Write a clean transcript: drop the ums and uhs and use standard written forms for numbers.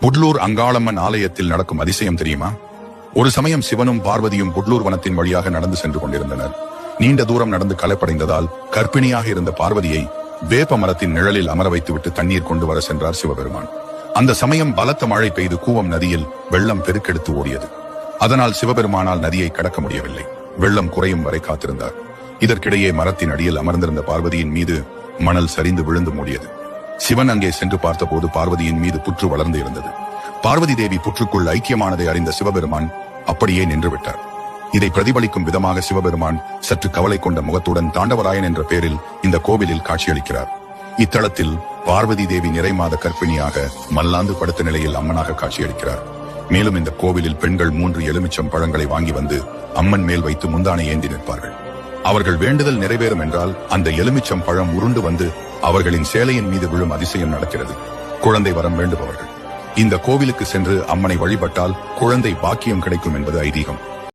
புட்லூர் அங்காளம்மன் ஆலயத்தில் நடக்கும் அதிசயம் தெரியுமா? ஒரு சமயம் சிவனும் பார்வதியும் புட்லூர் வனத்தின் வழியாக நடந்து சென்று கொண்டிருந்தனர். நீண்ட தூரம் நடந்து களைப்படைந்ததால் கர்ப்பிணியாக இருந்த பார்வதியை வேப்ப மரத்தின் நிழலில் அமர வைத்துவிட்டு தண்ணீர் கொண்டு வர சென்றார் சிவபெருமான். அந்த சமயம் பலத்த மழை பெய்து கூவம் நதியில் வெள்ளம் பெருக்கெடுத்து ஓடியது. அதனால் சிவபெருமானால் நதியை கடக்க முடியவில்லை. வெள்ளம் குறையும் வரை காத்திருந்தார். இதற்கிடையே மரத்தின் அடியில் அமர்ந்திருந்த பார்வதியின் மீது மணல் சரிந்து விழுந்து மூடியது. சிவன் அங்கே சென்று பார்த்தபோது பார்வதியின் மீது புற்று வளர்ந்து இருந்தது. பார்வதி தேவி புற்றுக்குள் ஐக்கியமானதை அறிந்த சிவபெருமான் அப்படியே நின்றுவிட்டார். இதை பிரதிபலிக்கும் விதமாக சிவபெருமான் சற்று கவலை கொண்ட முகத்துடன் தாண்டவராயன் என்ற பெயரில் இந்த கோவிலில் காட்சியளிக்கிறார். இத்தலத்தில் பார்வதி தேவி நிறைமாத கர்ப்பிணியாக மல்லாந்து படுத்த நிலையில் அம்மனாக காட்சியளிக்கிறார். மேலும் இந்த கோவிலில் பெண்கள் 3 எலுமிச்சம் பழங்களை வாங்கி வந்து அம்மன் மேல் வைத்து முந்தானை ஏந்தி நிற்பார்கள். அவர்கள் வேண்டுதல் நிறைவேறும் என்றால் அந்த எலுமிச்சம் பழம் உருண்டு வந்து அவர்களின் சேலையின் மீது விழும் அதிசயம் நடக்கிறது. குழந்தை வரம் வேண்டுபவர்கள் இந்த கோவிலுக்கு சென்று அம்மனை வழிபட்டால் குழந்தை பாக்கியம் கிடைக்கும் என்பது ஐதீகம்.